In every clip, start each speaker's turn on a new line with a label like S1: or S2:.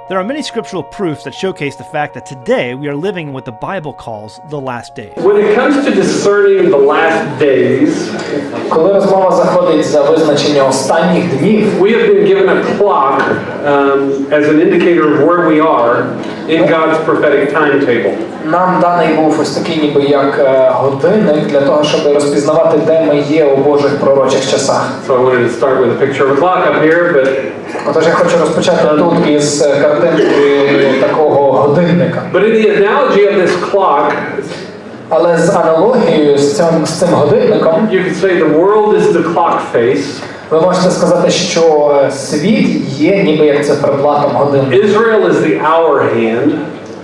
S1: There are many scriptural proofs that showcase the fact that today we are living in what the Bible calls the last days.
S2: When it comes to discerning the last days,
S3: коли розмова заходить за визначення останніх днів,
S2: we have been given a clock as an indicator of where we are in God's prophetic timetable.
S3: Нам даний був ось такий ніби як годинник для того, щоб розпізнавати, де ми є у Божих пророчих часах.
S2: So I wanted to start with a picture of a clock up here, but
S3: Отож я хочу розпочати тут із картинки такого годинника.
S2: But in the analogy of this clock,
S3: Але з аналогією з цим годинником,
S2: you could say the world is the clock face.
S3: ви можете сказати, що світ є ніби як циферблатом годинника.
S2: Israel is the hour hand.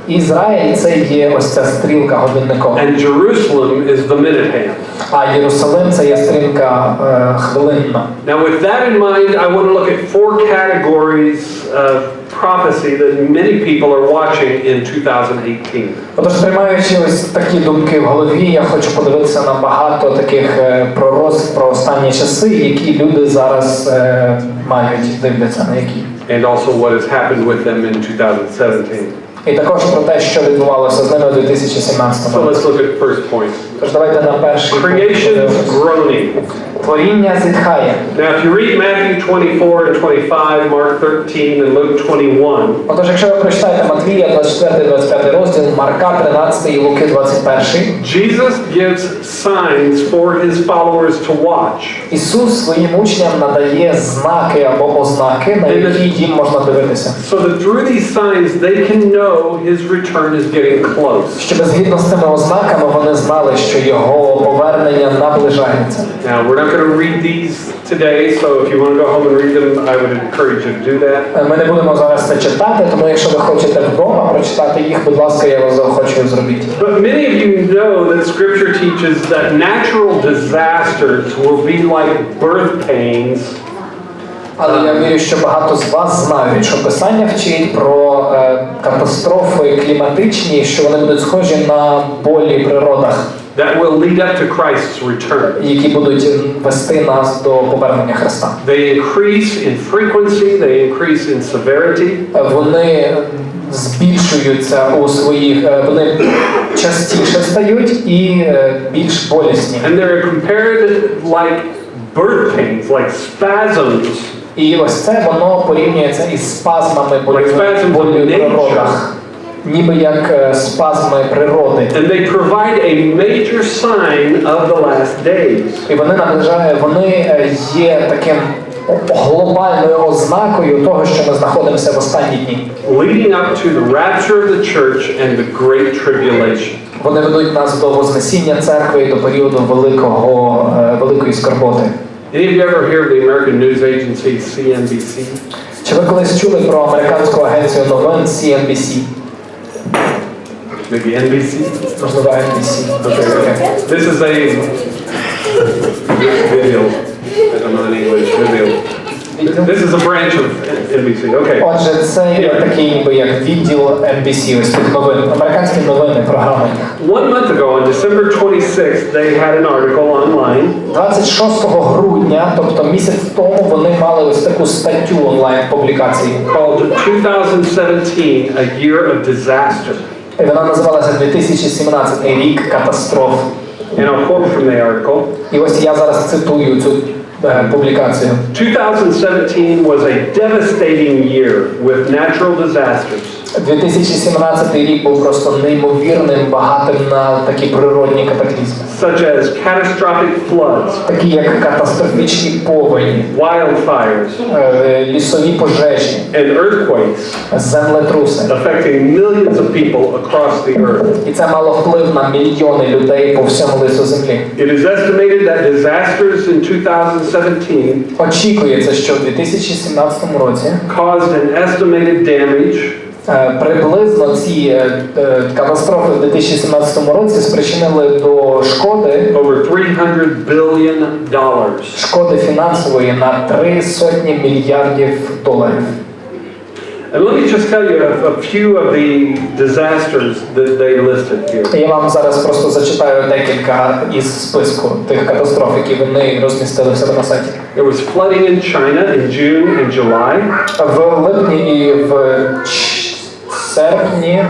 S3: Ізраїль це є ось ця стрілка годинникова.
S2: And Jerusalem is the minute hand.
S3: А Єрусалим це є стрілка хвилинна.
S2: Now with that in mind, I want to look at 4 categories of prophecy that many people are watching in 2018.
S3: Отож, приймаючи ось такі думки в голові, я хочу подивитися на багато таких пророцтв про останні часи, які люди зараз мають, дивляться на які.
S2: And also what has happened with them in 2017.
S3: І також про те, що відбувалося з ними у 2017
S2: So let's
S3: році.
S2: look at the first point.
S3: Тож давайте на перший пункт
S2: Creation
S3: подивимося.
S2: groaning.
S3: Творіння зітхає.
S2: Now if you read Matthew 24 and 25, Mark 13 and Luke 21,
S3: Отож, якщо ви прочитаєте Матвія 24-25 розділ, Марка 13 і Луки 21,
S2: Jesus gives signs for his followers to watch.
S3: Ісус своїм учням надає знаки або ознаки, на які їм можна дивитися.
S2: So that through these signs they can know his return is getting close.
S3: Щоб згідно з тими ознаками вони знали, що його повернення наближається.
S2: Now we're not going to read these today, so if you want to go home and read them, I would encourage you to do that.
S3: Ми не будемо зараз це читати, тому якщо ви хочете вдома прочитати їх, будь ласка, я вас заохочую зробіть.
S2: But many of you know that Scripture teaches that natural disasters will be like birth pains.
S3: Але я вірю, що багато з вас знають, що Писання вчить про катастрофи кліматичні, що вони будуть схожі на болі в природах,
S2: That will lead up to Christ's return.
S3: які будуть вести нас до повернення Христа.
S2: They increase in frequency, they increase in severity.
S3: Вони збільшуються у своїх, вони частіше стають і більш болісні.
S2: And they're compared like birth pains, like spasms.
S3: І ось це воно порівнюється із спазмами болю в природах. Ніби як спазми природи.
S2: And they provide a major sign of the last days.
S3: І вони є таким глобальною ознакою того, що ми знаходимося в останні дні.
S2: Leading up to the rapture of the church and the great tribulation.
S3: Вони ведуть нас до Вознесіння церкви і до періоду великої скорботи.
S2: Any of you ever hear of the American news agency CNBC?
S3: Чи ви колись чули про американську агенцію новин CNBC?
S2: Maybe NBC?
S3: Можливо, NBC.
S2: Okay. This is a video. I don't know in English. Video. This is a branch of NBC. Okay.
S3: Отже, це є такий ніби як відділ NBC, ось тих новин, американські новини, програми.
S2: 1 month ago, on December 26th, they had an article online.
S3: 26 грудня, тобто місяць тому, вони мали ось таку статтю онлайн-публікації.
S2: Called 2017, a year of disaster.
S3: І вона називалася 2017 рік катастроф.
S2: And I'll quote from the article.
S3: І ось я зараз цитую цю публікацію.
S2: 2017 was a devastating year with natural disasters.
S3: 2017 рік був просто неймовірним, багатим на такі природні катаклізми.
S2: Such as catastrophic floods,
S3: Такі як катастрофічні повені,
S2: wildfires,
S3: лісові пожежі,
S2: and earthquakes,
S3: землетруси.
S2: affecting millions of people across the earth.
S3: І це мало вплив на мільйони людей по всьому лицю землі.
S2: It is estimated that disasters in 2017
S3: Очікується, що в 2017 році
S2: caused an estimated damage
S3: приблизно ці катастрофи в 2017 році спричинили до шкоди
S2: over $300 billion.
S3: Шкоди фінансової на $300 мільярдів.
S2: And let me just tell you a few of the disasters that they listed here.
S3: Я вам зараз просто зачитаю декілька із списку тих катастроф, які вони розмістили в себе на сайті.
S2: There was flooding in China in June and July.
S3: В липні і в серпні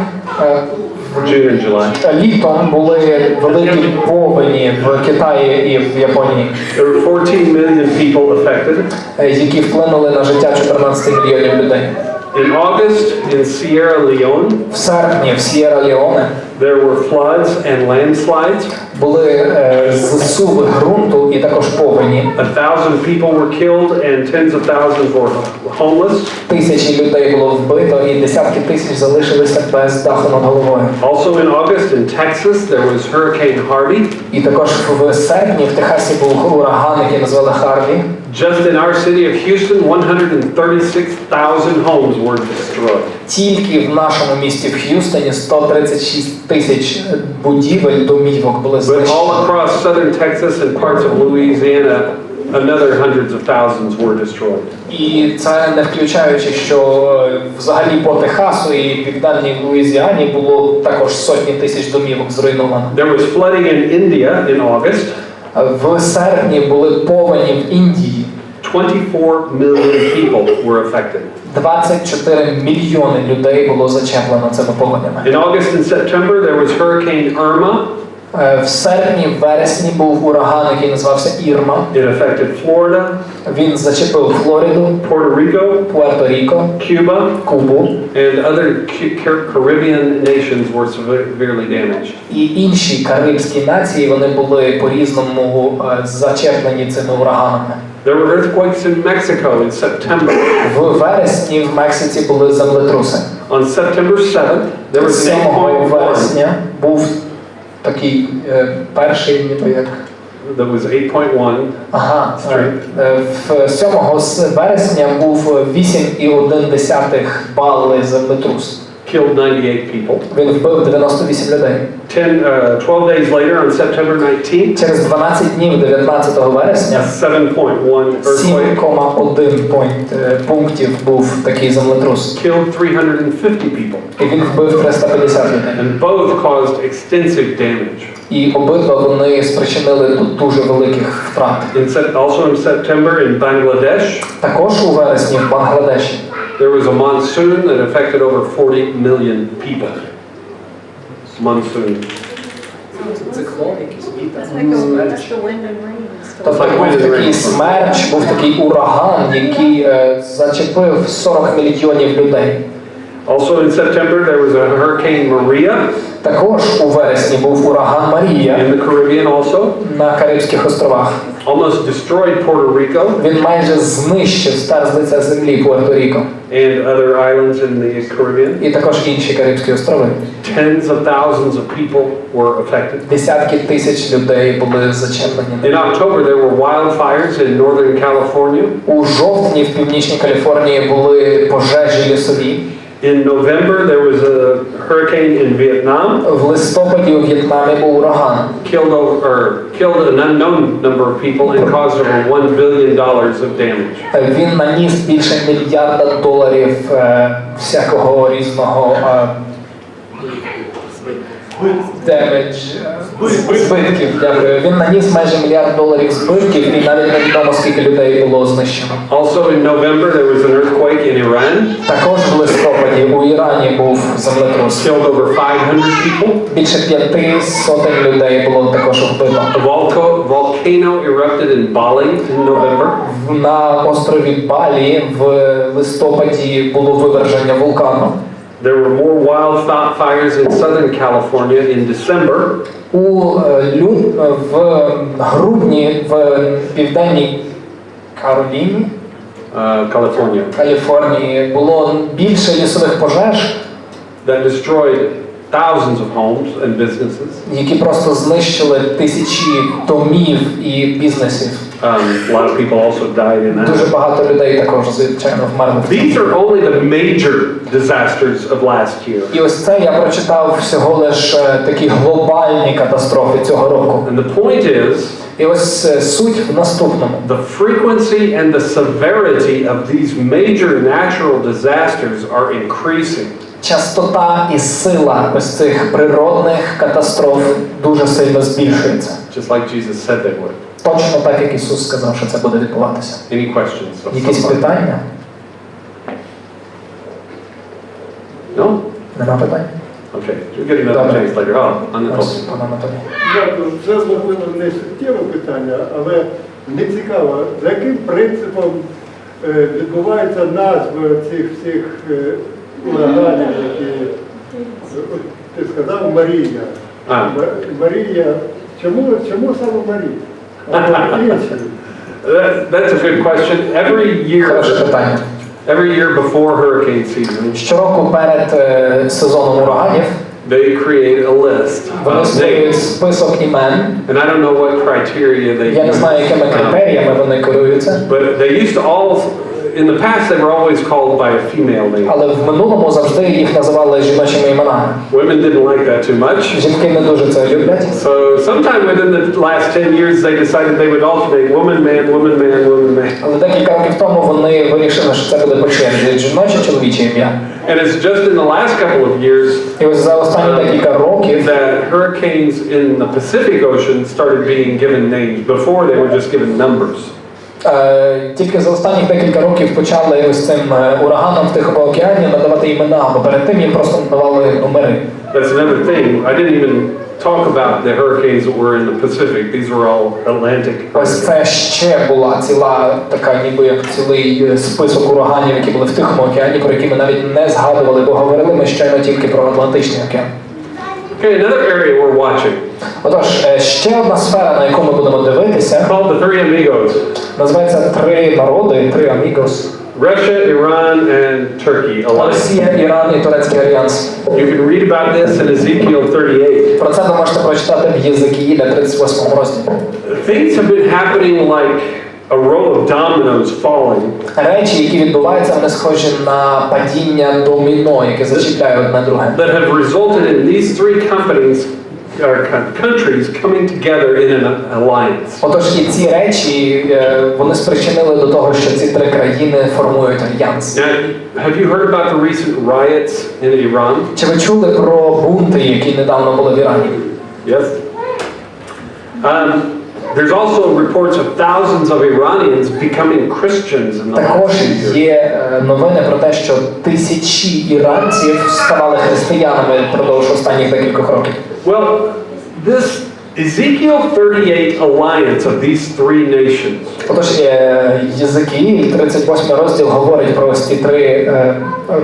S2: June and July.
S3: Літом були великі повені в Китаї і в Японії.
S2: There were 14 million people affected.
S3: Які вплинули на життя 14 мільйонів людей.
S2: In August, in Sierra Leone,
S3: В серпні в С'єра-Леоне
S2: there were floods and landslides.
S3: були зсуви ґрунту і також повені.
S2: 1,000 people were killed and tens of thousands were homeless.
S3: Тисячі людей було вбито і десятки тисяч залишилися без даху над головою.
S2: Also in August in Texas, there was Hurricane Harvey.
S3: І також в серпні в Техасі був ураган, який назвали Харві.
S2: Just in our city of Houston, 136,000 homes were destroyed.
S3: Тільки в нашому місті в Х'юстоні 136 тисяч будівель, домівок були
S2: But
S3: знищені.
S2: all across southern Texas and parts of Louisiana, another hundreds of thousands were destroyed.
S3: І це не включаючи, що взагалі по Техасу і південній Луїзіані було також сотні тисяч домівок зруйновано.
S2: There was flooding in India in August.
S3: В серпні були повені в Індії.
S2: 24 million people were affected.
S3: 24 мільйони людей було зачеплено цими повенями.
S2: In August and September, there was Hurricane Irma.
S3: В серпні, в вересні був ураган, який називався Ірма.
S2: It affected Florida,
S3: Він зачепив Флориду,
S2: Puerto Rico,
S3: Пуерто-Ріко,
S2: Cuba,
S3: Кубу.
S2: and other Caribbean nations were severely damaged.
S3: І інші карибські нації, вони були по-різному зачеплені цими ураганами.
S2: There were earthquakes in Mexico in September.
S3: В вересні в Мексиці були землетруси.
S2: On September 7th, there was
S3: 7
S2: an 8.1
S3: вересня був такий перший, ніби як.
S2: that was 8.1.
S3: Ага.
S2: Straight.
S3: В 7 вересня був 8,1 бали землетрус.
S2: Killed 98 people.
S3: Він вбив 98 людей.
S2: 12 days later, on September 19th,
S3: Через 12 днів 19
S2: a
S3: вересня
S2: 7.1 earthquake
S3: 7,1 пунктів був такий землетрус.
S2: killed 350 people,
S3: І він вбив 350 людей.
S2: and both caused extensive damage.
S3: І обидва вони спричинили дуже великих втрат.
S2: Also in September in Bangladesh,
S3: Також у вересні в Бангладеші
S2: there was a monsoon that affected over 40 million people. Monsoon.
S3: Тобто був такий смерч, був такий ураган, який зачепив 40 мільйонів людей.
S2: Also in September, there was a Hurricane Maria
S3: Також у вересні був ураган Марія
S2: in the Caribbean also.
S3: на Карибських островах.
S2: Almost destroyed Puerto Rico
S3: Він майже знищив, стер з лиця землі Пуерто-Ріко
S2: and other islands in the Caribbean.
S3: і також інші Карибські острови.
S2: Tens of thousands of people were affected.
S3: Десятки тисяч людей були зачеплені.
S2: In October, there were wildfires in northern California.
S3: У жовтні в Північній Каліфорнії були пожежі лісові.
S2: In November, there was a hurricane in Vietnam.
S3: В листопаді у В'єтнамі був ураган.
S2: Killed an unknown number of people and caused over $1 billion of damage.
S3: Він наніс більше $1 мільярда всякого різного збитків. Дякую. Він наніс майже $1 мільярд збитків, і навіть невідомо, скільки людей було знищено.
S2: Also in November, there was an earthquake in Iran.
S3: Також в листопаді у Ірані був землетрус.
S2: Killed over 500 people.
S3: Більше 500 людей було також вбито.
S2: A volcano erupted in Bali in November.
S3: На острові Балі в листопаді було виверження вулкану.
S2: There were more wildfires in Southern California in December.
S3: В грудні в південній Каліфорнії було більше лісових пожеж,
S2: that destroyed thousands of homes and businesses.
S3: які просто знищили тисячі домів і бізнесів.
S2: A lot of people also died in that.
S3: Дуже багато людей також, звичайно, вмерли.
S2: These are only the major disasters of last year.
S3: І ось це я прочитав всього лиш такі глобальні катастрофи цього року.
S2: And the point is,
S3: І ось суть в наступному.
S2: the frequency and the severity of these major natural disasters are increasing.
S3: Частота і сила ось цих природних катастроф дуже сильно збільшується.
S2: Just like Jesus said they would.
S3: Точно так, як Ісус сказав, що це буде відбуватися.
S2: Any questions?
S3: Якісь питання?
S2: No?
S3: Нема питань?
S2: Okay. You'll get another chance later. Oh,
S3: Ось, пане Анатолій.
S4: Дякую. Це можливо не суттєве питання, але не цікаво, за яким принципом відбуваються назви цих всіх ураганів, які ти сказав Марія. Марія. Чому саме Марія?
S2: That's a good question.
S3: Хороше питання.
S2: Every year before hurricane season,
S3: Щороку перед сезоном ураганів
S2: they create a list
S3: вони
S2: of
S3: створюють
S2: names.
S3: список імен.
S2: And I don't know what criteria they
S3: Я не знаю, якими критеріями вони керуються.
S2: but they used to all, in the past they were always called by a female name.
S3: Але в минулому завжди їх називали жіночими іменами.
S2: Women didn't like that too much.
S3: Жінки не дуже це люблять.
S2: So sometime within the last 10 years they decided they would alternate woman, man, woman, man, woman, man.
S3: Але декілька років тому вони вирішили, що це буде по черзі жіноче, чоловіче ім'я.
S2: And it's just in the last couple of years
S3: І ось за останні декілька років
S2: that hurricanes in the Pacific Ocean started being given names. Before they were just given numbers.
S3: Тільки за останні декілька років почали ось цим ураганам в Тихому океані надавати імена, бо перед тим їм просто надавали номери.
S2: That's another thing. I didn't even talk about the hurricanes that were in the Pacific. These were all Atlantic.
S3: Ось це ще була ціла така, ніби як цілий список ураганів, які були в Тихому океані, про які ми навіть не згадували, бо говорили ми щойно тільки про Атлантичний океан.
S2: Okay, another area we're watching.
S3: Отож, ще одна сфера, на яку ми будемо дивитися,
S2: Called the Three Amigos.
S3: називається «Три народи», «Три амігос».
S2: Russia, Iran, and Turkey alliance.
S3: Росія, Іран і Турецький альянс.
S2: You can read about this in Ezekiel 38.
S3: Про це ви можете прочитати в Єзекіїля 38 розділі.
S2: Things have been happening like a row of dominoes falling.
S3: Речі, які відбуваються, вони схожі на падіння доміно, яке зачіпляє одне друге.
S2: That have resulted in these three companies or countries coming together in an alliance.
S3: Отож, і ці речі, вони спричинили до того, що ці три країни формують альянс.
S2: Now, have you heard about the recent riots in Iran?
S3: Чи ви чули про бунти, які недавно були в Ірані?
S2: Yes. There's also reports of thousands of Iranians becoming Christians in the
S3: Також
S2: last few years.
S3: є новини про те, що тисячі іранців ставали християнами впродовж останніх декількох років.
S2: Well, this Ezekiel 38 alliance of these three nations
S3: Отож, Єзекіїль, 38 розділ, говорить про ось ці три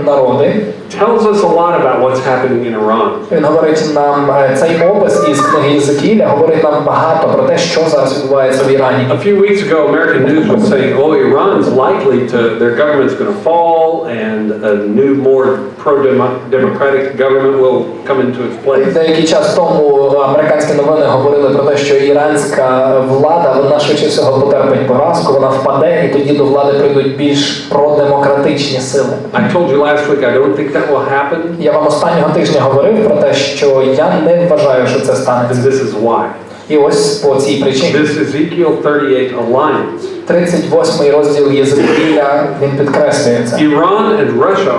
S3: народи.
S2: tells us a lot about what's happening in Iran.
S3: Він говорить нам, цей опис із книги Єзекіїля говорить нам багато про те, що зараз відбувається в Ірані.
S2: A few weeks ago, American news was saying, oh, Iran's likely to, their government's going to fall and a new, more pro-democratic government will come into its place.
S3: Деякий час тому американські новини говорили про те, що іранська влада, вона швидше всього потерпить поразку, вона впаде, і тоді до влади прийдуть більш продемократичні сили.
S2: I told you last week, I don't think that will happen.
S3: Я вам останнього тижня говорив про те, що я не вважаю, що це
S2: And
S3: станеться.
S2: this is why.
S3: І ось по цій причині.
S2: This Ezekiel 38 alliance.
S3: 38-й розділ Єзекіїля, він підкреслює це.
S2: Iran and Russia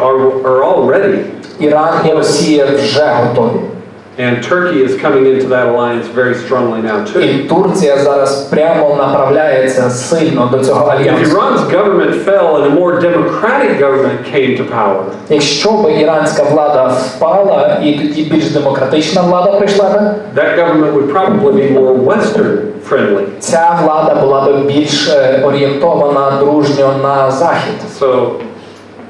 S2: are all ready.
S3: Іран і Росія вже готові.
S2: And Turkey is coming into that alliance very strongly now too.
S3: І Турція зараз прямо направляється сильно до цього
S2: If
S3: альянсу.
S2: Iran's government fell and a more democratic government came to power,
S3: Якщо б іранська влада впала і тоді більш демократична влада прийшла б,
S2: that government would probably be more Western friendly.
S3: ця влада була б більш орієнтована дружньо на захід.
S2: So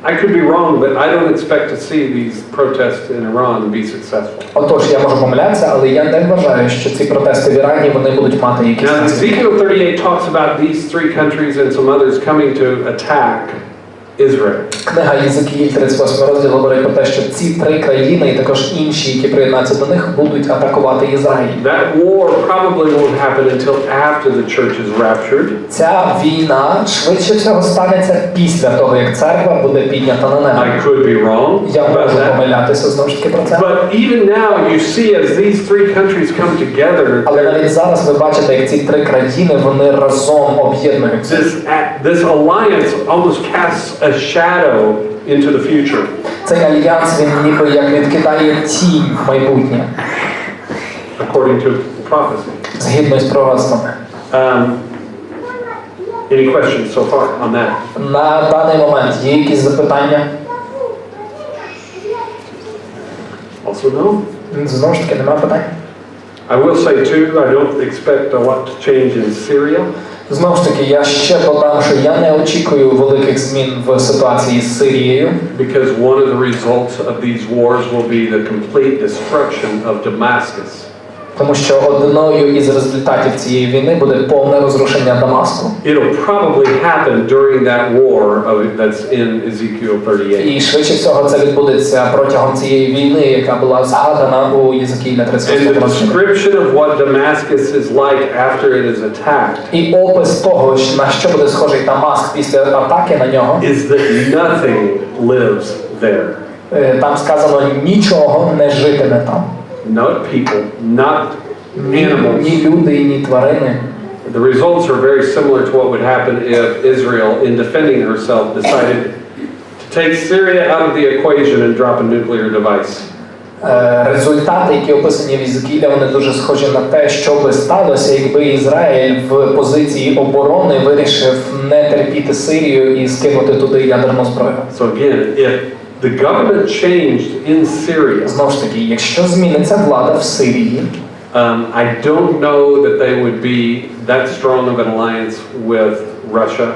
S2: I could be wrong, but I don't expect to see these protests in Iran be successful.
S3: Отож, я можу помилятися, але я не вважаю, що ці протести в Ірані вони будуть мати якісь
S2: Now,
S3: наслідки.
S2: Ezekiel 38 talks about these three countries and some others coming to attack Israel.
S3: Книга Єзекіїль, 38 розділ, говорить про те, що ці три країни і також інші, які приєднаються до них, будуть атакувати Ізраїль.
S2: That war probably won't happen until after the church is raptured.
S3: Ця війна швидше всього станеться після того, як церква буде піднята на небо.
S2: I could be wrong
S3: Я
S2: about
S3: можу
S2: that.
S3: помилятися знову ж таки про це.
S2: But even now you see as these three countries come together,
S3: Але навіть зараз ви бачите, як ці три країни, вони разом об'єднуються.
S2: this alliance almost casts a shadow into the future.
S3: Цей альянс, він ніби як відкидає тінь в майбутнє,
S2: According to prophecy.
S3: згідно з пророцтвами.
S2: Any questions so far on that?
S3: На даний момент є якісь запитання?
S2: Also no?
S3: Знову ж таки, немає питань.
S2: I will say too, I don't expect a lot to change in Syria.
S3: Знову ж таки, я ще додам, що я не очікую великих змін в ситуації з Сирією,
S2: Because one of the results of these wars will be the complete destruction of Damascus.
S3: тому що одною із результатів цієї війни буде повне розрушення Дамаску.
S2: It'll probably happen during that war that's in Ezekiel 38.
S3: І швидше всього це відбудеться протягом цієї війни, яка була згадана у Єзекіїля
S2: And
S3: 38
S2: the
S3: розділі.
S2: description of what Damascus is like after it is attacked
S3: І опис того, на що буде схожий Дамаск після атаки на нього,
S2: is that nothing lives there.
S3: там сказано, нічого не житиме там.
S2: Not people, not animals.
S3: Ні люди, ні тварини.
S2: The results are very similar to what would happen if Israel, in defending herself, decided to take Syria out of the equation and drop a nuclear device.
S3: Результати, які описані в Єзекіїля, вони дуже схожі на те, що би сталося, якби Ізраїль в позиції оборони вирішив не терпіти Сирію і скинути туди ядерну зброю.
S2: So again, if the government changed in Syria,
S3: Знову ж таки, якщо зміниться влада в Сирії,
S2: I don't know that they would be that strong of an alliance with Russia,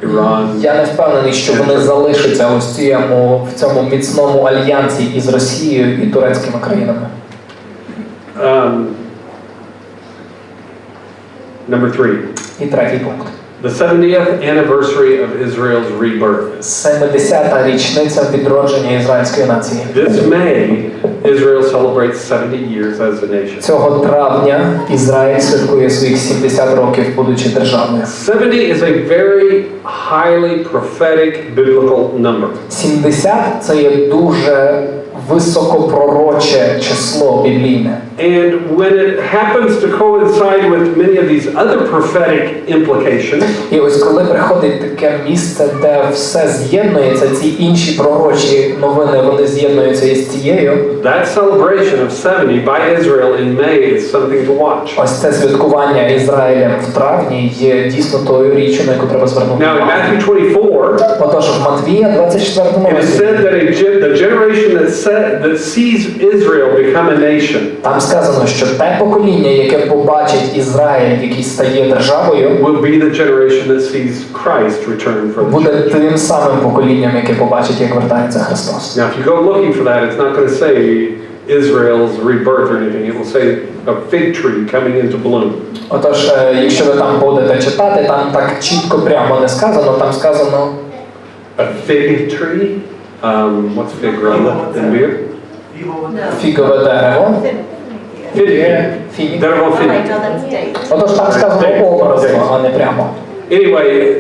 S2: Iran.
S3: я не впевнений, що вони залишаться ось в цьому міцному альянсі із Росією і турецькими країнами.
S2: Number 3.
S3: І третій пункт.
S2: The 70th anniversary of Israel's rebirth.
S3: 70-та річниця відродження ізраїльської нації.
S2: This May, Israel celebrates 70 years as a nation.
S3: Цього травня Ізраїль святкує своїх 70 років, будучи державною.
S2: 70 is a very highly prophetic biblical number.
S3: 70 – це є дуже високопророче число біблійне.
S2: And when it happens to coincide with many of these other prophetic implications,
S3: І ось коли приходить таке місце, де все з'єднується, ці інші пророчі новини, вони з'єднуються із цією,
S2: that celebration of 70 by Israel in May is something to watch.
S3: ось це святкування Ізраїля в травні є дійсно тою річчю, на яку треба звернути
S2: Now in
S3: увагу.
S2: Matthew 24,
S3: Отож, в Матвія 24
S2: it is
S3: розділі
S2: said that the generation that sees Israel become a nation
S3: там сказано, що те покоління, яке побачить Ізраїль, який стає державою,
S2: will be the generation that sees Christ return from the
S3: буде
S2: church.
S3: тим самим поколінням, яке побачить, як вертається Христос.
S2: Now if you go looking for that, it's not going to say Israel's rebirth or anything. It will say a fig tree coming into bloom.
S3: Отож, якщо ви там будете читати, там так чітко прямо не сказано, там сказано
S2: A fig tree? What's fig, Rhonda? In beer?
S3: фігове дерево.
S2: Fig.
S3: Фіг.
S2: Дерево fig.
S3: Отож, там сказано образно, а не прямо.
S2: Anyway,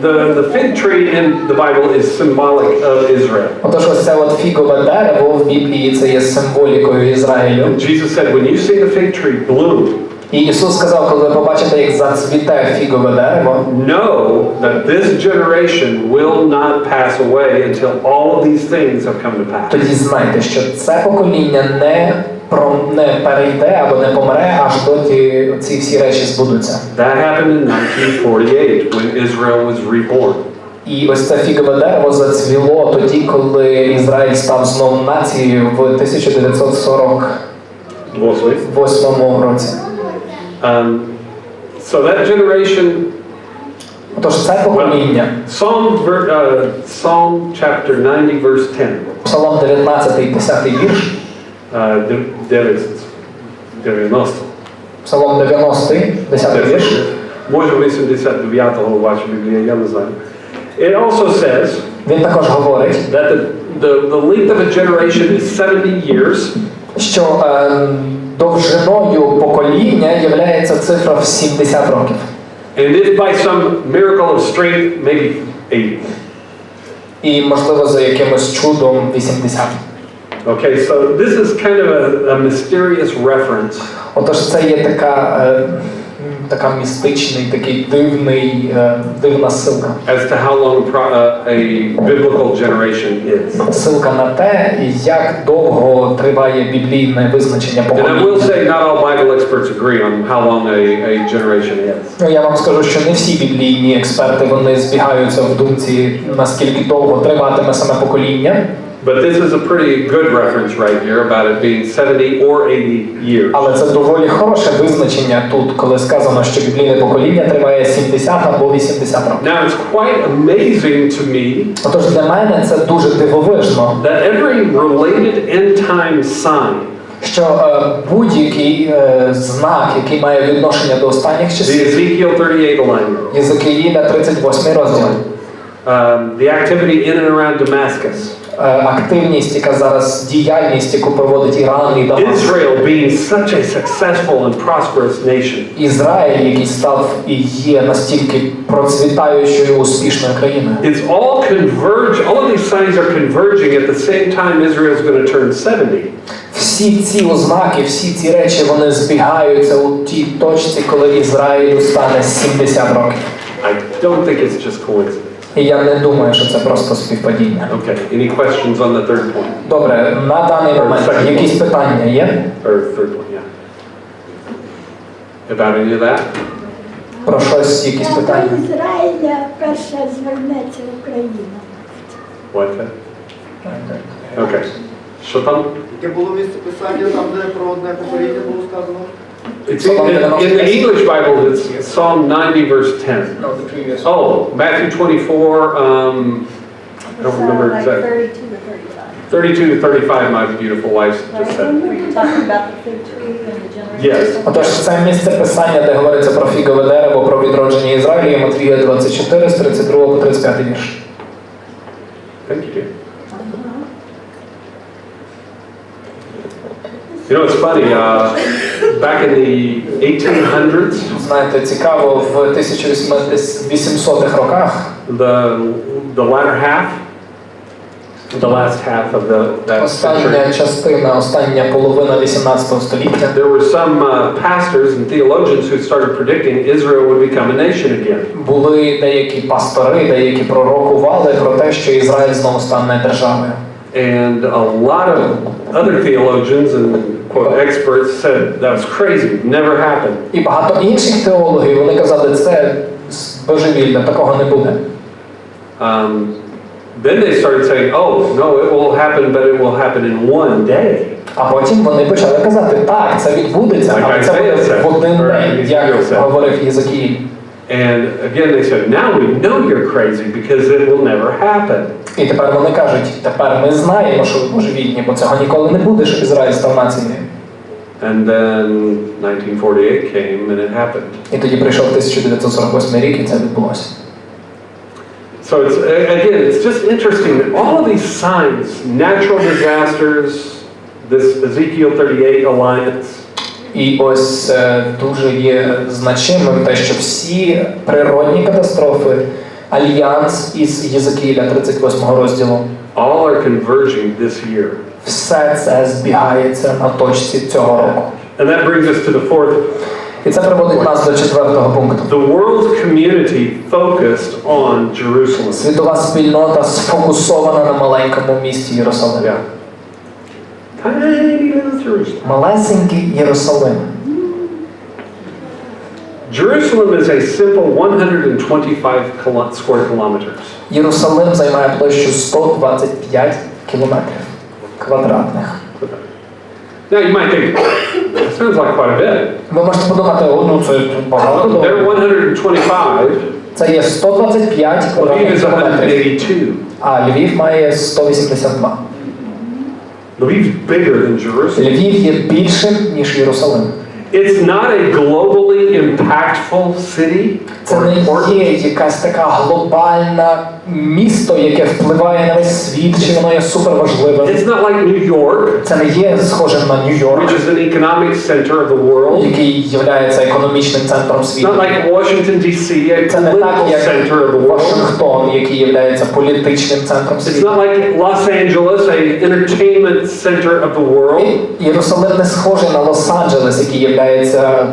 S2: the fig tree in the Bible is symbolic of Israel.
S3: Отож, ось це от фігове дерево в Біблії, це є символікою Ізраїлю.
S2: Jesus said, when you see the fig tree bloom,
S3: І Ісус сказав, коли ви побачите, як зацвіте фігове дерево,
S2: know that this generation will not pass away until all of these things have come to pass.
S3: тоді знайте, що це покоління не перейде або не помре, аж доти ці всі речі збудуться.
S2: That happened in 1948 when Israel was reborn.
S3: І ось це фігове дерево зацвіло тоді, коли Ізраїль став знову нацією в 1948 році.
S2: So that generation,
S3: Отож, це покоління.
S2: Psalm chapter 90 verse 10.
S3: Псалом 19, 10 вірш.
S2: 90.
S3: Псалом 90, 10 вірш.
S2: Може 89-го у вашій Біблії, я не знаю. It also says
S3: Він також говорить,
S2: that the length of a generation is 70 years.
S3: що довжиною покоління є цифра в 70 років.
S2: And if by some miracle of strength, maybe 80.
S3: І, можливо, за якимось чудом 80.
S2: Okay, so this is kind of a mysterious reference.
S3: Отож, це є така містичний, такий дивна ссылка.
S2: As to how long a biblical generation is.
S3: Ссылка на те, як довго триває біблійне визначення
S2: And I
S3: покоління.
S2: will say not all Bible experts agree on how long a generation is.
S3: Я вам скажу, що не всі біблійні експерти, вони збігаються в думці, наскільки довго триватиме саме покоління.
S2: But this is a pretty good reference right here about it being 70 or 80 years.
S3: Але це доволі хороше визначення тут, коли сказано, що біблійне покоління триває 70 або 80 років.
S2: Now it's quite amazing to me.
S3: Отож, для мене це дуже дивовижно.
S2: That every related end time sign,
S3: що будь-який знак, який має відношення до останніх
S2: the
S3: часів,
S2: Ezekiel 38 alignment,
S3: Єзекіїля 38 розділ,
S2: the activity in and around Damascus,
S3: активність, яка зараз діяльність, яку проводить Іран і Дамаск,
S2: Israel being such a successful and prosperous nation,
S3: Ізраїль, який став і є настільки процвітаючою, успішною країною.
S2: it's all of these signs are converging at the same time Israel's going to turn 70.
S3: Всі ці ознаки, всі ці речі, вони збігаються у тій точці, коли Ізраїлю стане 70 років.
S2: I don't think it's just coincidence.
S3: І я не думаю, що це просто співпадіння.
S2: Okay, any questions on the third point?
S3: Добре, на даний момент якісь питання є?
S2: Or third point, yeah. About any of that?
S3: Про щось, якісь питання?
S5: Ізраїля перша звернеться в Україну.
S2: What? Okay. Що там?
S6: Яке було місце писання там, де про одне покоління було сказано?
S2: It's in the English Bible, it's Psalm 90, verse 10.
S6: No, the previous.
S2: Oh, Matthew 24, I don't remember
S5: Like
S2: exactly.
S5: 32 to 35.
S2: 32 to 35, my beautiful wife just said.
S5: Were you talking about the fig tree and the generation?
S2: Yes.
S3: Отож, це місце писання, де говориться про фігове дерево, про відродження Ізраїлю, Матвія 24, з 32 по 35 вірш.
S2: Thank you. You know, it's funny, back in the 1800s,
S3: Знаєте, цікаво, в 1800-х роках
S2: the latter half, the last half of that
S3: остання
S2: century,
S3: частина, остання половина 18 століття,
S2: there were some pastors and theologians who started predicting Israel would become a nation again.
S3: були деякі пастори, деякі пророкували про те, що Ізраїль знову стане державою.
S2: And a lot of other theologians and quote experts said that was crazy, never happened.
S3: І багато інших теологів, вони казали, це божевільно, такого не буде.
S2: Then they started saying, oh, no, it will happen, but it will happen in one day.
S3: А потім вони почали казати, так, це відбудеться, але це буде в один день, як говорив Єзекіїль.
S2: And again they said, now we know you're crazy because it will never happen.
S3: І тепер вони кажуть, тепер ми знаємо, що ви божевільні, бо цього ніколи не буде, щоб Ізраїль став нацією.
S2: And then 1948 came and it happened.
S3: І тоді прийшов 1948 рік, і це відбулося.
S2: So it's again, it's just interesting that all of these signs, natural disasters, this Ezekiel 38 alliance,
S3: І ось дуже є значимим те, що всі природні катастрофи, альянс із Єзекіїля 38 розділу,
S2: all are converging this year.
S3: все це збігається на точці цього року.
S2: And that brings us to the fourth.
S3: І це приводить нас до 4-го пункту.
S2: The world community focused on Jerusalem.
S3: Світова спільнота сфокусована на маленькому місті Єрусалим.
S2: Yeah. Tiny little Jerusalem.
S3: Малесенький Єрусалим.
S2: Jerusalem is a simple 125 square kilometers.
S3: Єрусалим займає площу 125 кілометрів квадратних.
S2: Now you might think, that sounds like quite a bit.
S3: Ви можете подумати, ну це багато.
S2: They're 125.
S3: Це є 125
S2: Lviv
S3: квадратних
S2: is
S3: кілометрів.
S2: 182.
S3: А Львів має 182.
S2: Lviv's bigger than Jerusalem.
S3: Львів є більшим, ніж Єрусалим.
S2: It's not a globally impactful city.
S3: Це не є якась така глобальна місто, яке впливає на весь світ, чи воно є суперважливим.
S2: It's not like New York.
S3: Це не є схожим на Нью-Йорк,
S2: Which is an economic center of the world.
S3: який є економічним центром світу.
S2: Not like Washington D.C., a
S3: Це не так,
S2: political
S3: як
S2: center of the world.
S3: Вашингтон, який є політичним центром
S2: It's
S3: світу.
S2: not like Los Angeles, a entertainment center of the world.
S3: Єрусалим не схожий на Лос-Анджелес, який є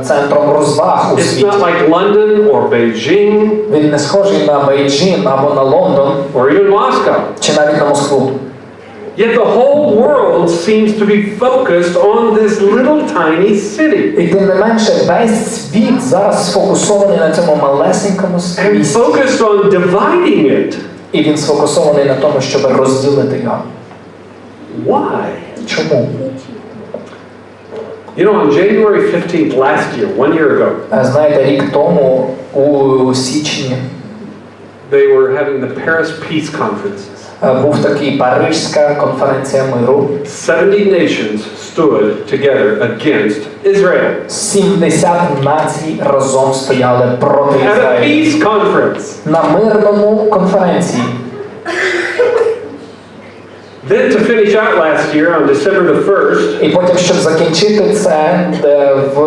S3: центром розваг у
S2: It's
S3: світі.
S2: not like London or Beijing
S3: Він не схожий на Бейджин або на Лондон,
S2: or even Moscow.
S3: чи навіть на Москву.
S2: Yet the whole world seems to be focused on this little tiny city.
S3: І тим не менше, весь світ зараз сфокусований на цьому малесенькому
S2: And
S3: місті.
S2: focused on dividing it.
S3: І він сфокусований на тому, щоб розділити його.
S2: Why?
S3: Чому?
S2: You know, on January 15th last year, 1 year ago,
S3: Знаєте, рік тому, у січні,
S2: they were having the Paris Peace Conferences.
S3: був такий Парижська конференція миру.
S2: 70 nations stood together against Israel.
S3: 70 націй разом стояли проти
S2: At a
S3: Ізраїля.
S2: peace conference.
S3: На мирному конференції.
S2: Then to finish out last year on December the 1st,
S3: І потім, щоб закінчити це, в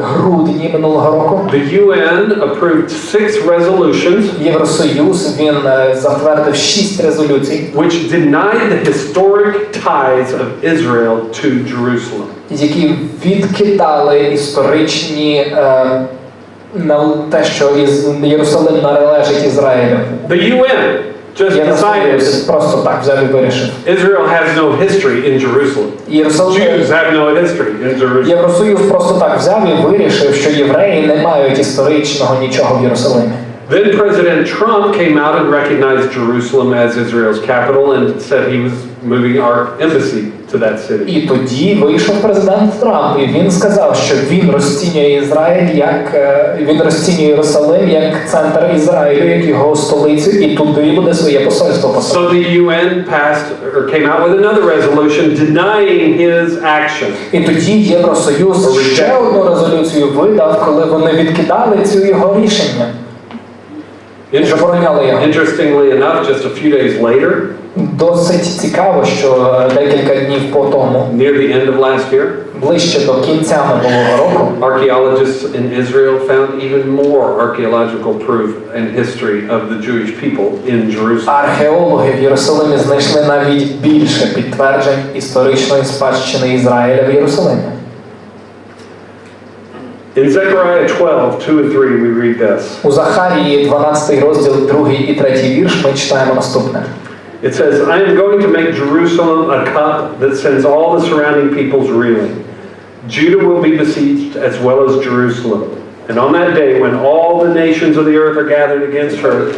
S3: грудні минулого року,
S2: the UN approved 6 resolutions
S3: Євросоюз, він затвердив 6 резолюцій,
S2: which denied the historic ties of Israel to Jerusalem.
S3: які відкидали історичні на те, що Єрусалим належить Ізраїлю.
S2: The UN just decided
S3: Євросоюз просто так взяв і вирішив.
S2: Israel has no history in Jerusalem. Jews have no history in Jerusalem.
S3: Євросоюз просто так взяв і вирішив, що євреї не мають історичного нічого в Єрусалимі.
S2: Then President Trump came out and recognized Jerusalem as Israel's capital and said he was moving our embassy to that city.
S3: І тоді вийшов президент Трамп, і він сказав, що він розцінює Ізраїль він розцінює Єрусалим як центр Ізраїлю, як його столицю, і туди буде своє посольство
S2: So the UN came out with another resolution denying his action.
S3: І тоді Євросоюз ще одну резолюцію видав, коли вони відкидали цю його рішення.
S2: Interestingly enough, just a few days later,
S3: Досить цікаво, що декілька днів по тому,
S2: near the end of last year,
S3: ближче до кінця минулого року,
S2: archaeologists in Israel found even more archaeological proof and history of the Jewish people in Jerusalem.
S3: археологи в Єрусалимі знайшли навіть більше підтверджень історичної спадщини Ізраїля в Єрусалимі.
S2: In Zechariah 12, 2 and 3, we read this.
S3: У Захарії 12 розділ, 2 і 3 вірш ми читаємо наступне.
S2: It says, I am going to make Jerusalem a cup that sends all the surrounding peoples reeling. Judah will be besieged as well as Jerusalem. And on that day, when all the nations of the earth are gathered against her,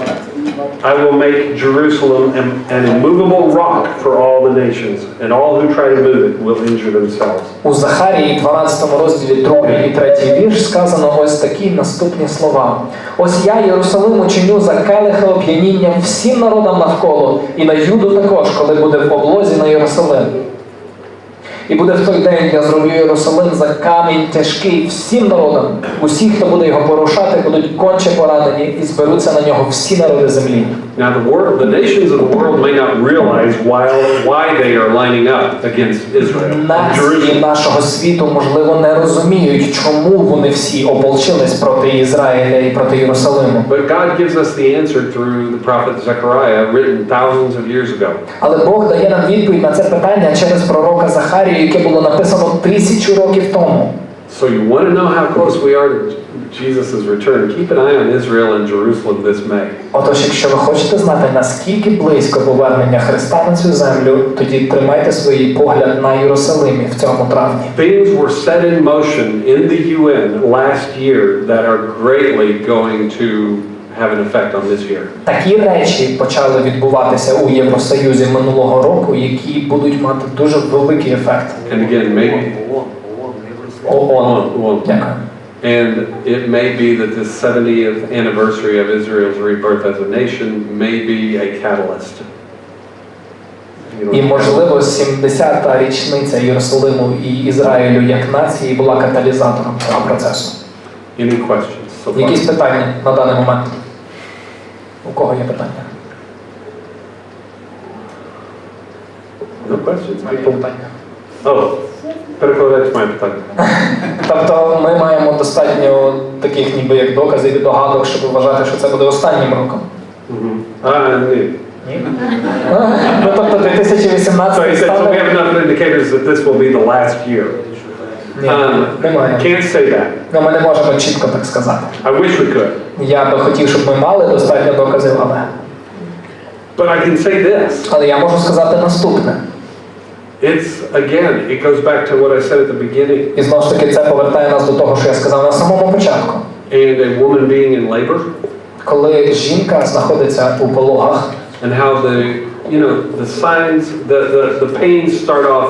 S2: I will make Jerusalem an immovable rock for all the nations, and all who try to move it will injure themselves.
S3: У Захарії 12 розділі 2 і 3 вірш сказано ось такі наступні слова. Ось я Єрусалим учиню за келихи оп'яніння всім народам навколо, і на Юду також, коли буде в облозі на Єрусалим. І буде в той день, я зроблю Єрусалим за камінь тяжкий всім народам. Усі, хто буде його порушати, будуть конче поранені, і зберуться на нього всі народи землі.
S2: Now the nations of the world may not realize why they are lining up against Israel.
S3: Нації нашого світу, можливо, не розуміють, чому вони всі ополчились проти Ізраїля і проти Єрусалиму.
S2: But God gives us the answer through the prophet Zechariah, written thousands of years ago.
S3: Але Бог дає нам відповідь на це питання через пророка Захарію, яке було написано 1000 років тому.
S2: So you want to know how close we are to Jesus' return? Keep an eye on Israel and Jerusalem this May.
S3: Отож, якщо ви хочете знати, наскільки близько повернення Христа на цю землю, тоді тримайте свій погляд на Єрусалимі в цьому травні.
S2: Things were set in motion in the UN last year that are greatly going to have an effect on this year.
S3: Такі речі почали відбуватися у Євросоюзі минулого року, які будуть мати дуже великий ефект.
S2: And again, maybe
S3: Дякую.
S2: And it may be that this 70th anniversary of Israel's rebirth as a nation may be a catalyst.
S3: І, можливо, 70-та річниця Єрусалиму і Ізраїлю як нації була каталізатором цього процесу.
S2: Any questions? So far?
S3: Якісь питання на даний момент? У кого є питання?
S2: No questions?
S3: Є питання.
S2: Oh, перекладайте моє питання.
S3: Тобто ми маємо достатньо таких ніби як доказів і догадок, щоб вважати, що це буде останнім роком.
S2: Ні.
S3: Ні? Ну, тобто
S2: So he
S3: 2018
S2: said, so we
S3: стане...
S2: have enough indicators that this will be the last year.
S3: Ні, немає.
S2: Can't say that.
S3: Ну, ми не можемо чітко так сказати.
S2: I wish we could.
S3: Я би хотів, щоб ми мали достатньо доказів, але...
S2: But I can say this.
S3: Але я можу сказати наступне.
S2: It goes back to what I said at the beginning.
S3: І знову ж таки це повертає нас до того, що я сказав на самому початку.
S2: And a woman being in labor.
S3: Коли жінка знаходиться у пологах,
S2: And how the signs, the pains start off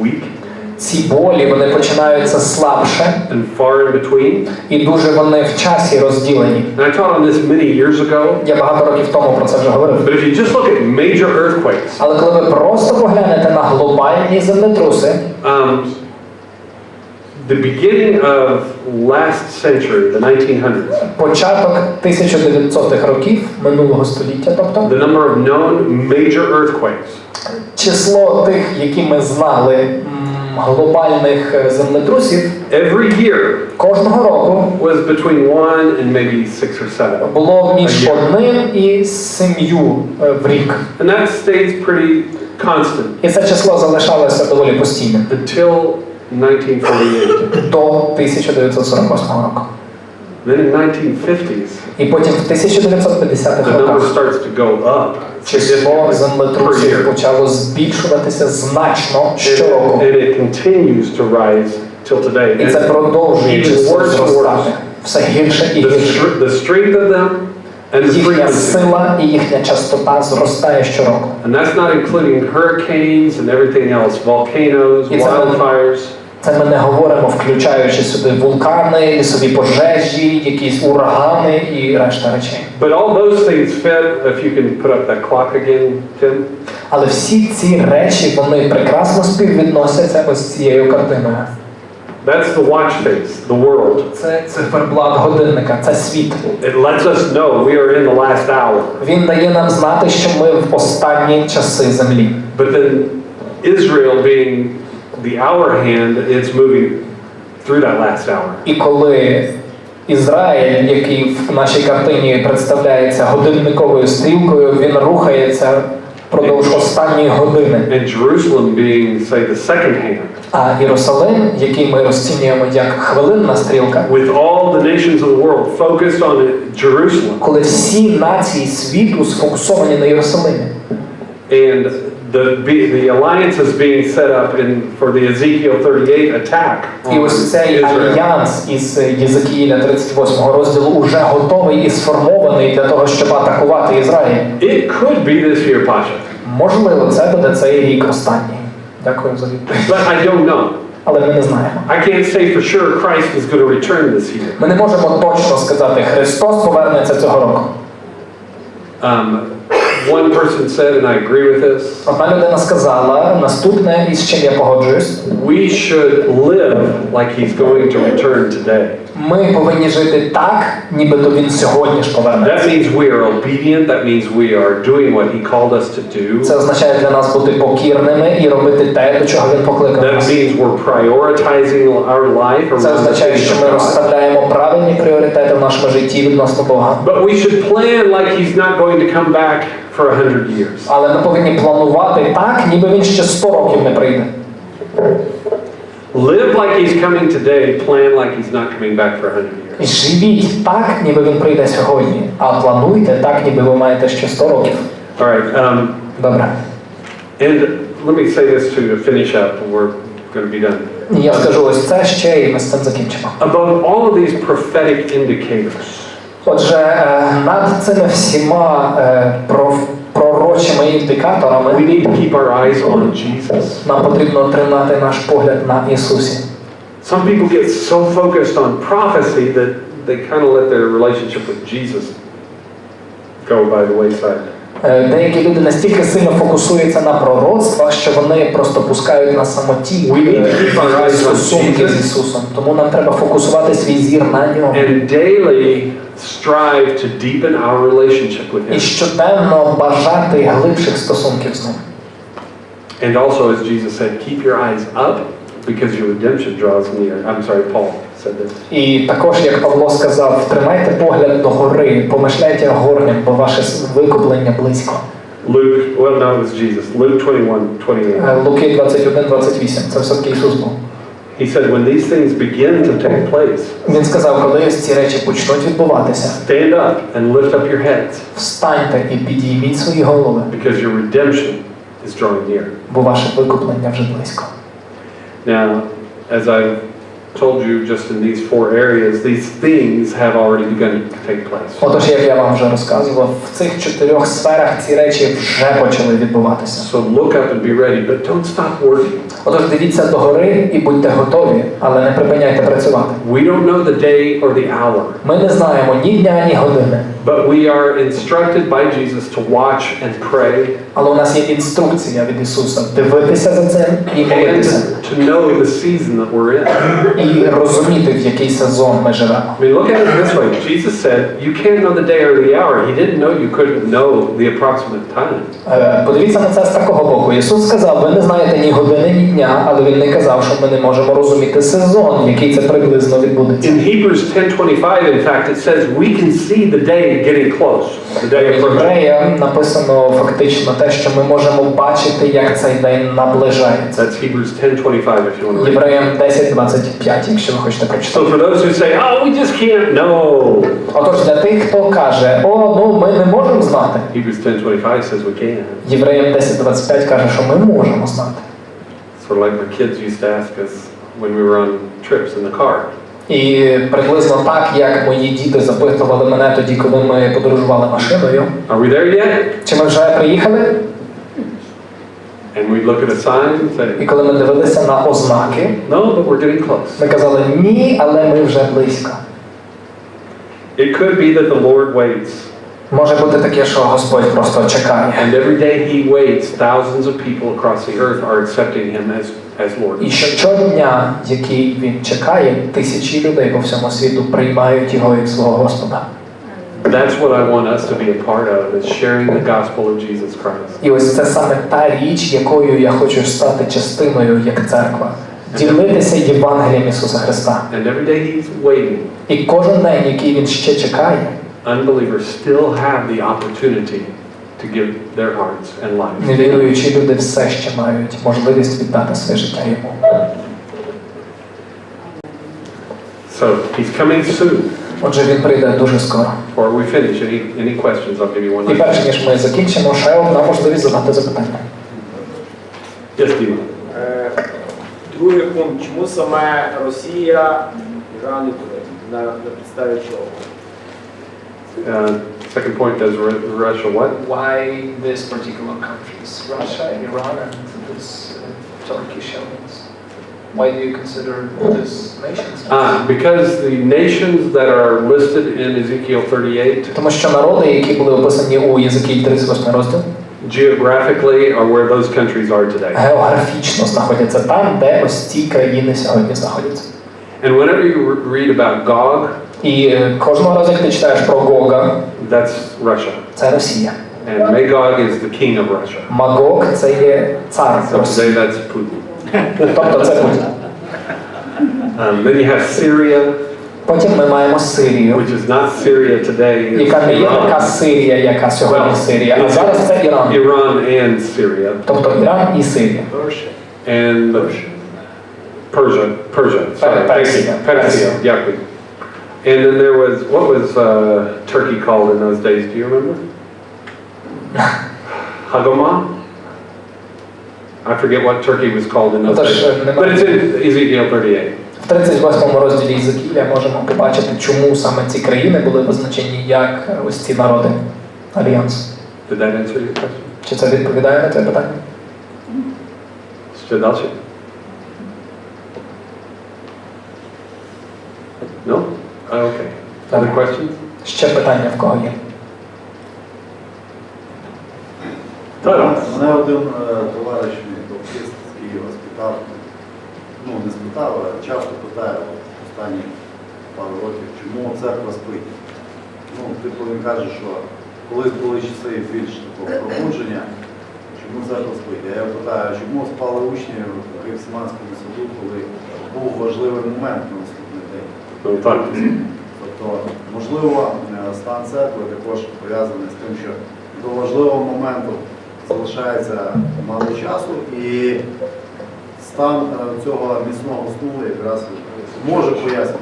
S2: weak.
S3: ці болі, вони починаються слабше,
S2: And far in between.
S3: і дуже вони в часі розділені.
S2: And I taught on this many years ago.
S3: Я багато років тому про це вже говорив.
S2: But if you just look at major earthquakes.
S3: Але коли ви просто поглянете на глобальні землетруси,
S2: The beginning of last century, the 1900s.
S3: початок 1900-х років минулого століття, тобто,
S2: The number of known major earthquakes.
S3: число тих, які ми знали, глобальних землетрусів,
S2: Every year
S3: кожного року
S2: was between 1 and maybe 6 or 7.
S3: було між 1 і 7 в рік.
S2: And that stays pretty constant.
S3: І це число залишалося доволі постійним.
S2: Until 1948.
S3: До 1948 року.
S2: Then in 1950s,
S3: І потім в 1950-х
S2: the number
S3: роках
S2: starts to go up
S3: число
S2: per
S3: землетрусів
S2: year.
S3: почало збільшуватися значно щороку.
S2: And it continues to rise till today.
S3: І це продовжує
S2: Even
S3: число
S2: worse and
S3: зростати.
S2: worse.
S3: Все гірше і гірше.
S2: The strength of them and the
S3: Їхня
S2: frequency.
S3: сила і їхня частота зростає щороку.
S2: And that's not including hurricanes and everything else, volcanoes,
S3: It's a-
S2: wildfires.
S3: Це ми не говоримо, включаючи сюди вулкани, лісові пожежі, якісь урагани і решта речей.
S2: But all those things fit, if you can put up that clock again, Tim.
S3: Але всі ці речі, вони прекрасно співвідносяться ось з цією картиною.
S2: That's the watch face, the world.
S3: Це циферблат годинника, це світ.
S2: It lets us know we are in the last hour.
S3: Він дає нам знати, що ми в останні часи землі.
S2: But then Israel being the hour hand, it's moving through that last hour.
S3: І коли Ізраїль, який в нашій картині представляється годинниковою стрілкою, він рухається впродовж останньої години.
S2: And Jerusalem being, say, the second hand.
S3: А Єрусалим, який ми розцінюємо як хвилинна стрілка,
S2: With all the nations of the world focused on Jerusalem.
S3: коли всі нації світу сфокусовані на Єрусалимі.
S2: And the alliance is being set up for the Ezekiel 38 attack
S3: І
S2: on
S3: ось цей
S2: Israel.
S3: альянс із Єзекіїля 38 розділу уже готовий і сформований для того, щоб атакувати Ізраїль.
S2: It could be this year, Pasha.
S3: Можливо, це буде цей рік останній. Дякую за відповідь.
S2: But I don't know.
S3: Але ми не знаємо.
S2: I can't say for sure Christ is going to return this year.
S3: Ми не можемо точно сказати, Христос повернеться цього року.
S2: One person said, and I agree with this,
S3: Одна людина сказала наступне, із чим я погоджуюсь.
S2: we should live like he's going to return today.
S3: Ми повинні жити так, нібито він сьогодні ж
S2: That
S3: повернеться.
S2: means we are obedient. That means we are doing what he called us to do.
S3: Це означає для нас бути покірними і робити те, до чого він покликав
S2: That
S3: нас.
S2: means we're prioritizing our life
S3: Це
S2: around the
S3: означає,
S2: things
S3: що
S2: of
S3: ми
S2: God.
S3: розставляємо правильні пріоритети в нашому житті відносно Бога.
S2: But we should plan like he's not going to come back for 100 years.
S3: Але ми повинні планувати так, ніби він ще 100 років не прийде.
S2: Live like he's coming today, plan like he's not coming back for 100 years.
S3: Живіть так, ніби він прийде сьогодні, а плануйте так, ніби ви маєте ще 100 років.
S2: All right.
S3: Добре.
S2: And let me say this to finish up, and we're going to be done.
S3: І я скажу ось це ще, і ми з цим закінчимо.
S2: Above all of these prophetic indicators,
S3: Отже, над цими всіма пророчими індикаторами
S2: we need to keep our eyes on Jesus.
S3: нам потрібно тримати наш погляд на Ісусі.
S2: Some people get so focused on prophecy that they kind of let their relationship with Jesus go by the wayside.
S3: Деякі люди настільки сильно фокусуються на пророцтвах, що вони просто пускають на самоті стосунки з Ісусом. Тому нам треба фокусувати свій зір на ньому.
S2: And daily strive to deepen our relationship with
S3: І
S2: Him.
S3: щоденно бажати глибших стосунків з ним.
S2: And also, as Jesus said, keep your eyes up because your redemption draws near. I'm sorry, Paul said this.
S3: І також, як Павло сказав, тримайте погляд догори, помишляйте горнім, бо ваше викуплення близько.
S2: Luke, well, no, it was Jesus. Luke 21:28.
S3: Луки 21:28. Це все-таки Ісус був.
S2: He said, when these things begin to take place,
S3: Він сказав, коли ось ці речі почнуть відбуватися,
S2: stand up and lift up your heads
S3: встаньте і підійміть свої голови,
S2: because your redemption is drawing near.
S3: бо ваше викуплення вже близько.
S2: Now, as I've told you just in these 4 areas, these things have already begun to take place.
S3: Отож, як я вам вже розказував, в цих 4 сферах ці речі вже почали відбуватися.
S2: So look up and be ready, but don't stop working.
S3: Отож, дивіться догори і будьте готові, але не припиняйте працювати.
S2: We don't know the day or the hour,
S3: Ми не знаємо ні дня, ні години.
S2: but we are instructed by Jesus to watch and pray
S3: Але у нас є інструкція від Ісуса дивитися за цим і
S2: and
S3: молитися.
S2: to know the season that we're in.
S3: І розуміти, в який сезон ми живемо.
S2: I mean, look at it this way. Jesus said, you can't know the day or the hour. He didn't know you couldn't know the approximate time.
S3: Подивіться на це з такого боку. Ісус сказав, ви не знаєте ні години, ні дня, але Він не казав, що ми не можемо розуміти сезон, який це приблизно відбудеться.
S2: In Hebrews 10:25, in fact, it says we can see the day getting close. The day approaching.
S3: Євреям написано фактично те, що ми можемо бачити, як цей день наближається.
S2: That's Hebrews 10:25 if you want to read.
S3: Євреям 10:25, якщо ви хочете
S2: So
S3: прочитати.
S2: for those who say, oh, we just can't know.
S3: Отож, для тих, хто каже, ми не можемо знати.
S2: Hebrews 10:25 says we can.
S3: Євреям 10:25 каже, що ми можемо знати.
S2: Sort of like my kids used to ask us when we were on trips in the car.
S3: І приблизно так, як мої діти запитували мене тоді, коли ми подорожували машиною.
S2: Are we there yet?
S3: Чи ми вже приїхали?
S2: And we'd look at a sign and say,
S3: І коли ми дивилися на ознаки,
S2: no, but we're getting close.
S3: ми казали, ні, але ми вже близько.
S2: It could be that the Lord waits.
S3: Може бути таке, що Господь просто чекає.
S2: And every day He waits, thousands of people across the earth are accepting Him as Lord.
S3: І щодня, який Він чекає, тисячі людей по всьому світу приймають Його як свого Господа.
S2: That's what I want us to be a part of, is sharing the gospel of Jesus Christ.
S3: І ось це саме та річ, якою я хочу стати частиною як церква. Ділитися Євангелієм Ісуса Христа.
S2: And every day He's waiting.
S3: І кожен день, який Він ще чекає,
S2: Unbelievers still have the opportunity to give their hearts and lives.
S3: невіруючі люди все ще мають можливість віддати своє життя Йому.
S2: So He's coming soon.
S3: Отже, Він прийде дуже скоро.
S2: Before we finish, any questions? I'll give you one.
S3: І перш ніж ми закінчимо, ще одна можливість задати запитання.
S2: Yes, Dima.
S7: Другий пункт. Чому саме Росія, Іран і Туреччина? На підставі чого?
S2: Second point, does Russia what?
S3: Why these particular countries? Russia, Iran, and this Turkish elements? Why do you consider these nations?
S2: Because the nations that are listed in Ezekiel 38
S3: Тому що народи, які були описані у Єзекіїль 38 розділ,
S2: geographically are where those countries are today.
S3: географічно знаходяться там, де ось ці країни сьогодні знаходяться.
S2: And whenever you read about Gog,
S3: І кожного разу, як ти читаєш про Гога,
S2: that's Russia.
S3: це Росія.
S2: And Magog is the king of Russia.
S3: Магог – це є цар
S2: So
S3: Росії.
S2: today that's Putin.
S3: Тобто це Путін.
S2: Then you have Syria,
S3: Потім ми маємо Сирію,
S2: which is not Syria today, it's
S3: яка не є така
S2: Iran.
S3: Sирія, яка сьогодні Сирія, а зараз це Іран.
S2: Iran and Syria.
S3: Тобто Іран і Сирія.
S2: And Persia. Sorry,
S3: Persia.
S2: Persia. Дякую. And then there was, what was Turkey called in those days? Do you remember? Hagama? I forget what Turkey was called in those days. But it's in Ezekiel 38.
S3: В 38 розділі Єзекіїля можемо побачити, чому саме ці країни були визначені як ось ці народи, альянс.
S2: Did that answer your question?
S3: Чи це відповідає на це питання?
S2: Ще дальше? No? Okay. Other questions?
S3: Ще питання в кого є?
S8: один товариш мій баптист з Києва спитав, ну не спитав, а часто питає останні пару років, чому церква спить. Ну, типу він каже, що колись були часи більш такого пробудження, чому церква спить. Я його питаю, чому спали учні в Гефсиманському саду, коли був важливий момент на наступний день. Тобто, можливо, стан церкви також пов'язаний з тим, що до важливого моменту залишається мало часу, і стан цього міцного сну якраз може пояснити.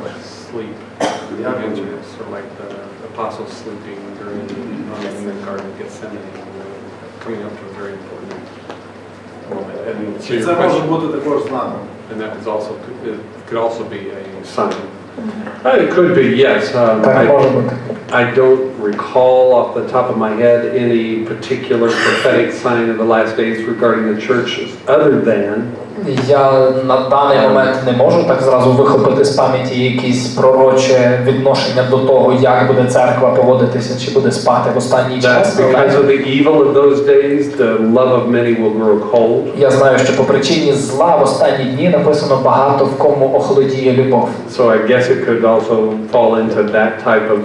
S2: So like the apostles sleeping during in the Garden of Gethsemane, coming up to a very important moment. And so your
S8: Це може
S2: question,
S8: бути також знаком.
S2: and that is also it could also be a sign. It could be, yes. I don't recall off the top of my head any particular prophetic sign of the last days regarding the churches, other than.
S3: Я на даний момент не можу так зразу вихопити з пам'яті якісь пророче відношення до того, як буде церква поводитися, чи буде спати в останній час.
S2: Because of the evil of those days, the love of many will grow cold.
S3: Я знаю, що по причині зла в останні дні написано багато в кому охолодіє любов.
S2: So I guess it could also fall into that type of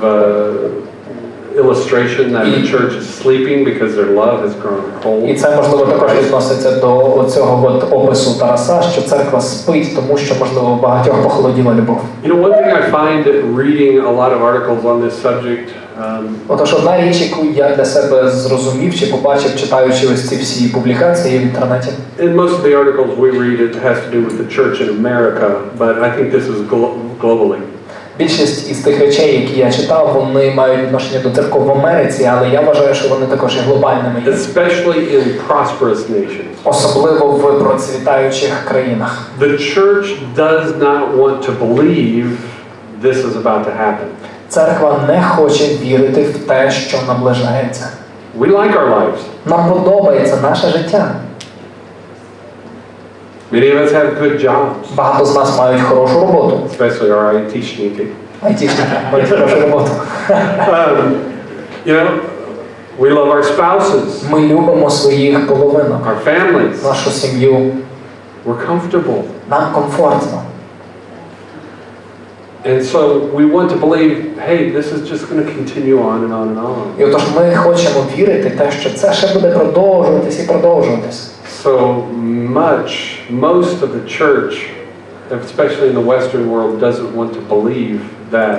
S2: illustration that the church is sleeping because their love has grown cold.
S3: І це можливо також відноситься до цього от опису Тараса, що церква спить, тому що можливо у багатьох похолоділа любов.
S2: You know, one thing I find reading a lot of articles on this subject.
S3: Отож, одна річ, яку я для себе зрозумів чи побачив, читаючи ось ці всі публікації в інтернеті.
S2: In most of the articles we read, it has to do with the church in America, but I think this is globally.
S3: Більшість із тих речей, які я читав, вони мають відношення до церков в Америці, але я вважаю, що вони також є глобальними.
S2: Especially in prosperous nations.
S3: Особливо в процвітаючих країнах.
S2: The church does not want to believe this is about to happen.
S3: Церква не хоче вірити в те, що наближається.
S2: We like our lives.
S3: Нам подобається наше життя.
S2: Many of us have good jobs.
S3: Багато з нас мають хорошу роботу.
S2: Especially our IT-шники.
S3: Айтішники мають хорошу роботу.
S2: You know, we love our spouses.
S3: Ми любимо своїх половинок.
S2: Our families.
S3: Нашу сім'ю.
S2: We're comfortable.
S3: Нам комфортно.
S2: And so we want to believe, hey, this is just going to continue on and on and on.
S3: І отож ми хочемо вірити те, що це ще буде продовжуватись і продовжуватись.
S2: So most of the church, especially in the Western world, doesn't want to believe that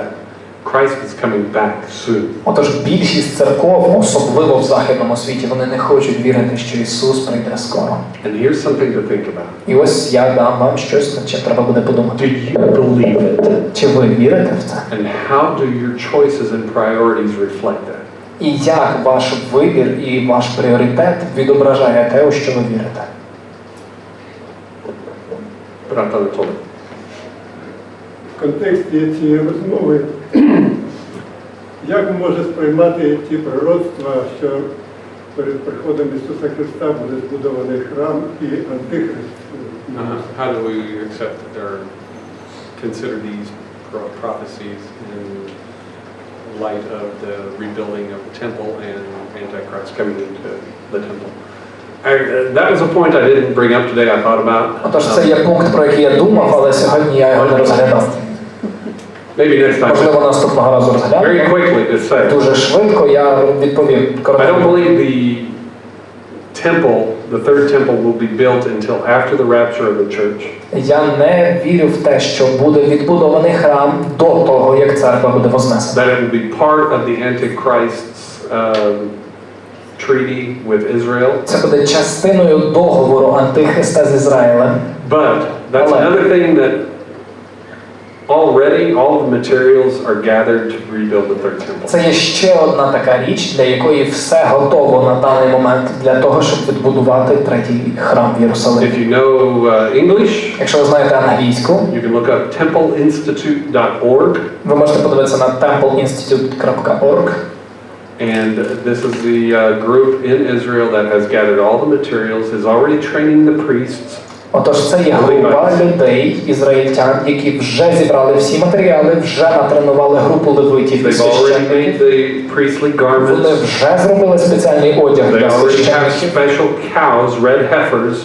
S2: Christ is coming back soon.
S3: Отож більшість церков, особливо в західному світі, вони не хочуть вірити, що Ісус прийде скоро.
S2: And here's something to think about.
S3: І ось я дам вам щось, над чим треба буде подумати.
S2: Do you believe it?
S3: Чи ви вірите в це?
S2: And how do your choices and priorities reflect that?
S3: І як ваш вибір і ваш пріоритет відображає те, у що ви вірите?
S4: В контексті цієї розмови, як може сприймати ті пророцтва, що перед приходом Ісуса Христа буде збудований храм і Антихрист?
S2: How do we accept or consider these prophecies in light of the rebuilding of the temple and Antichrist coming into the temple? That was a point I didn't bring up today. I thought about.
S3: Отож, це є пункт, про який я думав, але сьогодні я його не розглядав.
S2: Maybe next time.
S3: Можливо, наступного разу розглянемо.
S2: Very quickly to say.
S3: Дуже швидко я відповім.
S2: I don't believe the temple, the third temple, will be built until after the rapture of the church.
S3: Я не вірю в те, що буде відбудований храм до того, як церква буде вознесена.
S2: That it will be part of the Antichrist's treaty with Israel.
S3: Це буде частиною договору Антихриста з Ізраїлем.
S2: But that's another thing that already all of the materials are gathered to rebuild the third temple.
S3: Це є ще одна така річ, для якої все готово на даний момент для того, щоб відбудувати третій храм в Єрусалимі.
S2: If you know English,
S3: якщо ви знаєте англійську,
S2: you can look up templeinstitute.org.
S3: Ви можете подивитися на templeinstitute.org.
S2: And this is the group in Israel that has gathered all the materials, is already training the priests.
S3: Отож, це є група людей, ізраїльтян, які вже зібрали всі матеріали, вже натренували групу левитів і священників. Вони вже зробили спеціальний одяг для священників.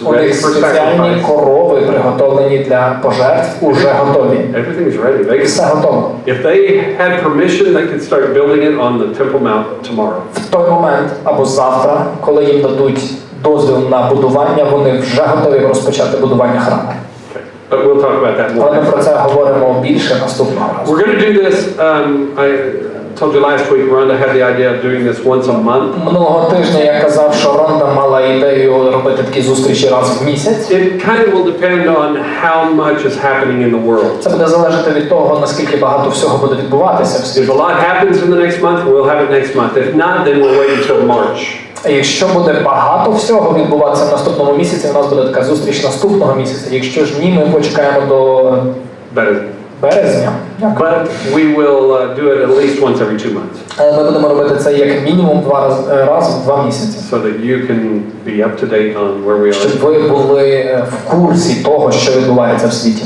S3: У них спеціальні корови, приготовлені для пожертв, уже готові. Все готово. В той момент або завтра, коли їм дадуть дозвіл на будування, вони вже готові розпочати будування храму. Але ми про це говоримо більше наступного разу. Минулого тижня я казав, що Ронда мала ідею робити такі зустрічі раз в місяць. Це буде залежати від того, наскільки багато всього буде відбуватися в світі. Якщо буде багато всього відбуватися в наступному місяці, у нас буде така зустріч наступного місяця. Якщо ж ні, ми почекаємо до березня.
S2: But we will do it at least once every 2 months.
S3: Ми будемо робити це як мінімум раз в 2 місяці.
S2: So that you can be up to date on where we are.
S3: Щоб ви були в курсі того, що відбувається в світі.